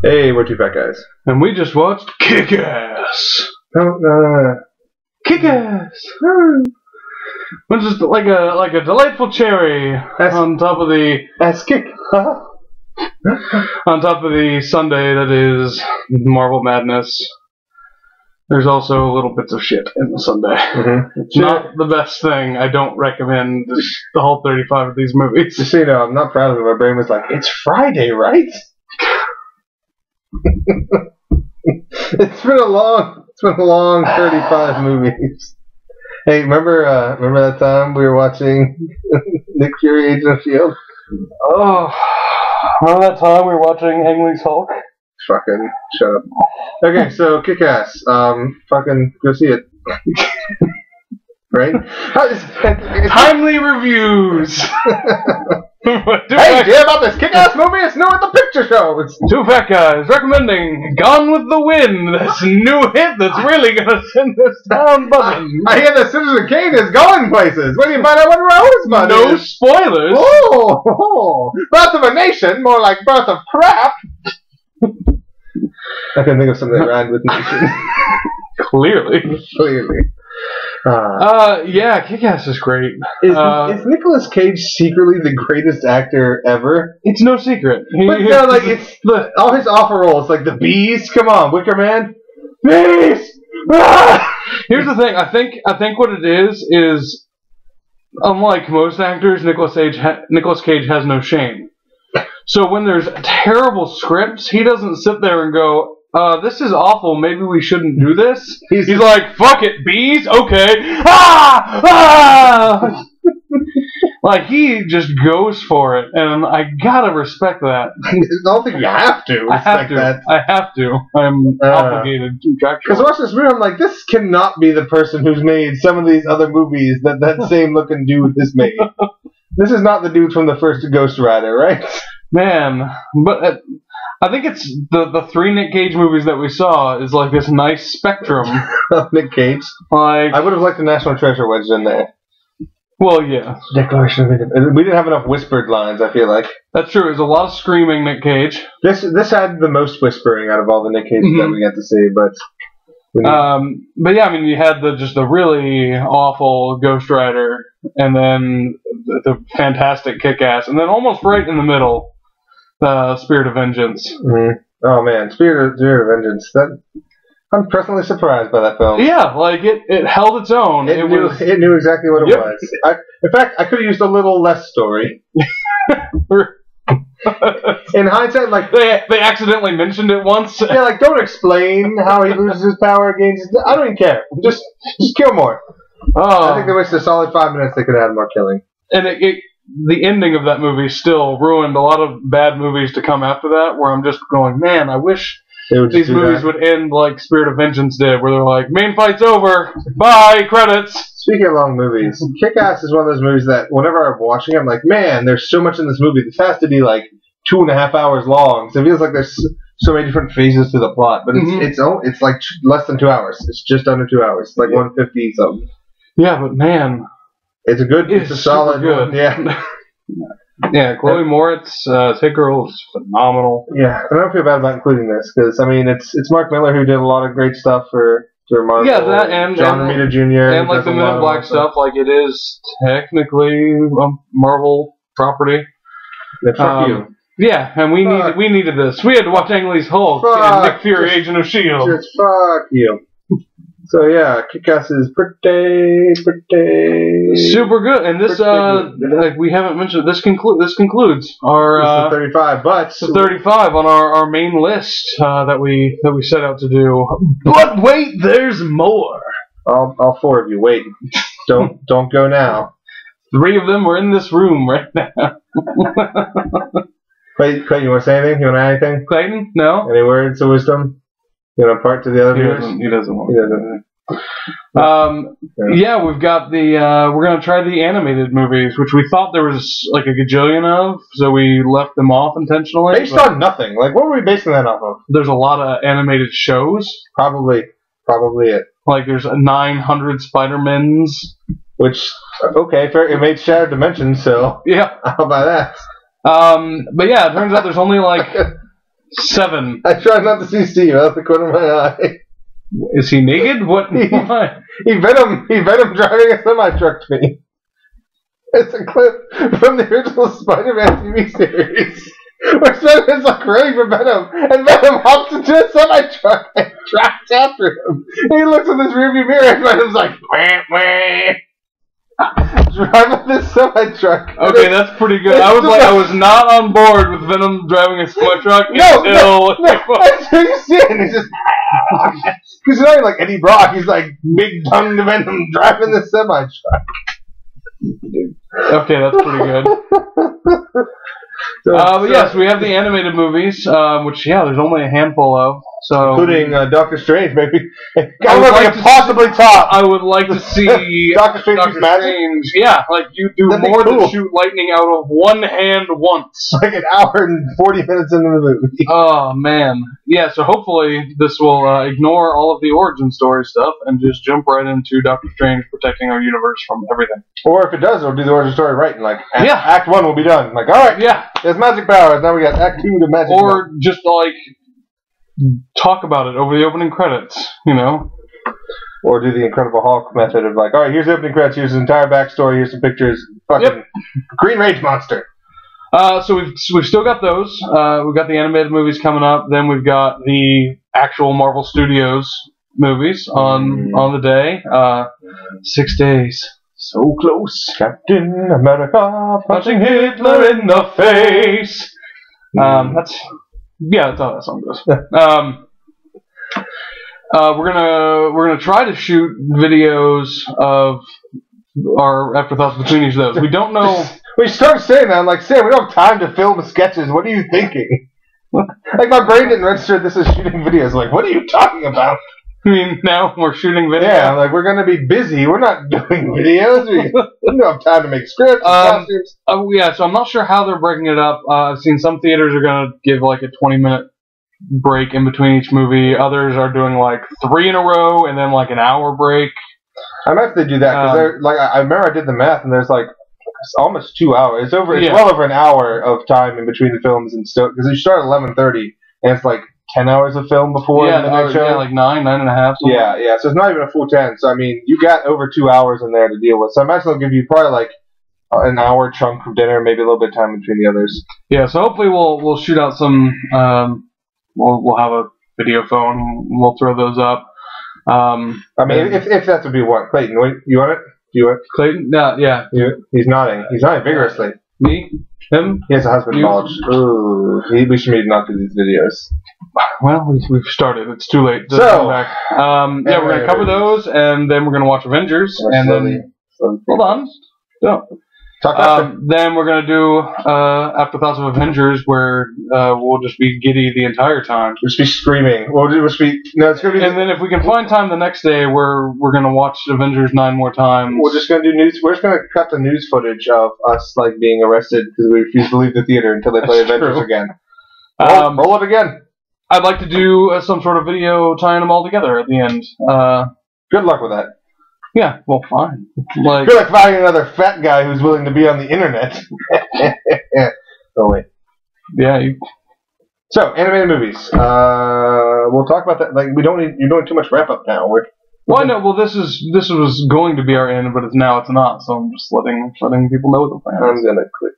Hey, we're two fat guys. And we just watched Kick-Ass. Kick-Ass! Which is like a delightful cherry on top of the Kick. on top of the sundae that is Marvel Madness. There's also little bits of shit in the sundae. Mm-hmm. It's not the best thing. I don't recommend the whole 35 of these movies. Just so you know, I'm not proud of it. My brain was like, it's Friday, right? It's been a long 35 movies. Hey, remember that time we were watching Nick Fury, Agent of S.H.I.E.L.D.? Oh, remember that time we were watching Ang Lee's Hulk? Fucking shut up. Okay, so Kick-Ass. Fucking go see it. Right? Timely reviews. Hey, do you hear about this Kick-Ass movie? It's new at the picture show. It's two fat guys recommending Gone with the Wind, this new hit that's really gonna send this town buzzing. I hear that Citizen Kane is going places. When do you find out what Rosebud No is? spoilers. Oh, Birth of a Nation, more like Birth of Crap. I can think of something that rhymed with nation. Clearly. Yeah, Kick-Ass is great. Is Nicolas Cage secretly the greatest actor ever? It's no secret. But no, like it's all his awful roles, like the Bees. Come on, Wicker Man. Bees. Here's the thing. I think what it is unlike most actors, Nicolas Cage has no shame. So when there's terrible scripts, he doesn't sit there and go, this is awful, maybe we shouldn't do this. He's like, fuck it, bees? Okay. Like, he just goes for it, and I gotta respect that. I don't think you have to. I have to. I'm obligated to contractually. Because watch this movie, I'm like, this cannot be the person who's made some of these other movies that same looking dude has made. This is not the dude from the first Ghost Rider, right? Man, but I think it's the three Nick Cage movies that we saw is like this nice spectrum of Nick Cage. Like, I would have liked the National Treasure wedged in there. Well, yeah. Declaration of Independence. We didn't have enough whispered lines, I feel like. That's true. There's a lot of screaming Nick Cage. This had the most whispering out of all the Nick Cages that we got to see, but yeah, I mean, you had the really awful Ghost Rider, and then the fantastic Kick-Ass, and then almost right in the middle, Spirit of Vengeance. Mm-hmm. Oh man, Spirit of Vengeance. I'm personally surprised by that film. Yeah, like it held its own. It knew exactly what it was. In fact, I could have used a little less story. In hindsight, like they accidentally mentioned it once. Yeah, like don't explain how he loses his power against. I don't even care. Just kill more. I think they wasted a solid 5 minutes. They could have had more killing. And the ending of that movie still ruined a lot of bad movies to come after that. Where I'm just going, man, I wish these movies would end like Spirit of Vengeance did, where they're like, main fight's over, bye, credits. Speaking of long movies, Kick-Ass is one of those movies that whenever I'm watching, I'm like, man, there's so much in this movie. This has to be like 2.5 hours long. So it feels like there's so many different phases to the plot, but it's like less than 2 hours. It's just under 2 hours. It's like 150 something. Yeah, but man, it's a solid good. One. Yeah. Yeah, Chloe Moritz, Hit Girl is phenomenal. Yeah, I don't feel bad about including this because I mean it's Mark Miller who did a lot of great stuff for Marvel. Yeah, that and John Romita Jr. and like the Men in Black stuff. Like it is technically a Marvel property. Yeah, fuck you. Yeah, and we needed this. We had to watch Ang Lee's Hulk and Nick Fury, Agent of S.H.I.E.L.D. Just fuck you. So yeah, Kick-Ass is pretty super good, and this like we haven't mentioned. This concludes our 35, but 35 on our main list that we set out to do. But wait, there's more. All 4 of you, wait, don't go now. 3 of them are in this room right now. Clayton, you want to say anything? You want to add anything? Clayton, no. Any words of wisdom? You want to impart to the other viewers? He doesn't want. Yeah, we've got we're gonna try the animated movies, which we thought there was like a gajillion of, so we left them off intentionally. Based on nothing. Like, what were we basing that off of? There's a lot of animated shows. Probably it. Like, there's 900 Spider-Mans. Which, okay, fair. It made Shattered Dimensions, so yeah, how about that? But yeah, it turns out there's only like 7. I try not to see Steve out the corner of my eye. Is he naked? What? Why? He Venom driving a semi-truck to me. It's a clip from the original Spider-Man TV series where Spider-Man's like running for Venom, and Venom hops into a semi-truck and drives after him. And he looks in this rearview mirror, and Venom's like, wah, wah. Driving this semi-truck. Okay, that's pretty good. I was not on board with Venom driving a semi-truck until... No, that's what you see, and he's just... Because he's not even like Eddie Brock, he's like big-tongued Venom driving the semi-truck. Okay, that's pretty good. But yes, we have the animated movies, which, there's only a handful of. So, including Doctor Strange, maybe. I would like to possibly top. I would like to see Doctor Strange. Yeah, like you do more than shoot lightning out of one hand once. Like an hour and 40 minutes into the movie. Oh man, yeah. So hopefully this will ignore all of the origin story stuff and just jump right into Doctor Strange protecting our universe from everything. Or if it does, it'll do the origin story right, and like Act 1 will be done. Like, all right, there's magic powers. Now we got Act 2 to magic. Or just like talk about it over the opening credits, you know. Or do the Incredible Hulk method of like, all right, here's the opening credits, here's the entire backstory, here's some pictures. Fucking Green Rage monster. So we've still got those. We've got the animated movies coming up. Then we've got the actual Marvel Studios movies on the day. 6 days. So close. Captain America punching Hitler in the face. That's how that song goes. We're gonna try to shoot videos of our afterthoughts between each of those. We don't know. We started saying that. I'm like, Sam, we don't have time to film sketches. What are you thinking? Like, my brain didn't register this as shooting videos. Like, what are you talking about? I mean, now we're shooting videos. Yeah, like, we're gonna be busy. We're not doing videos. We don't have time to make scripts and costumes. So I'm not sure how they're breaking it up. I've seen some theaters are gonna give like a 20-minute break in between each movie. Others are doing like 3 in a row and then like an hour break. I might have to do that because I remember I did the math and there's like almost 2 hours. It's well over an hour of time in between the films and still because you start at 11:30 and it's like 10 hours of film before the next show. Yeah, like 9.5. Yeah. So it's not even a full 10. So I mean, you got over 2 hours in there to deal with. So I imagine they'll give you probably like an hour chunk of dinner, maybe a little bit of time between the others. Yeah. So hopefully we'll shoot out some. We'll have a video phone. We'll throw those up. I mean, if that's what you want, Clayton, you want it? Do you want it? Clayton? Yeah. He's nodding. He's nodding vigorously. Me? Him? He has a husband in college. Ooh, we should maybe not do these videos. Well, we've started. It's too late. Just come back. We're going to cover those, and then we're going to watch Avengers. And then hold on. Don't. Then we're going to do Afterthoughts of Avengers, where we'll just be giddy the entire time. We'll just be screaming. It's going to be. And then if we can find time the next day, we're going to watch Avengers 9 more times. We're just going to do news. We're just going to cut the news footage of us like being arrested because we refuse to leave the theater until they play Avengers again. Roll it again. I'd like to do some sort of video tying them all together at the end. Good luck with that. Yeah, well, fine. Like, you're like finding another fat guy who's willing to be on the internet. Yeah. So, animated movies. We'll talk about that. Like, you're doing too much wrap up now. Well, I know. Well, this was going to be our end, but now it's not. So I'm just letting people know what the plan is. I'm gonna click.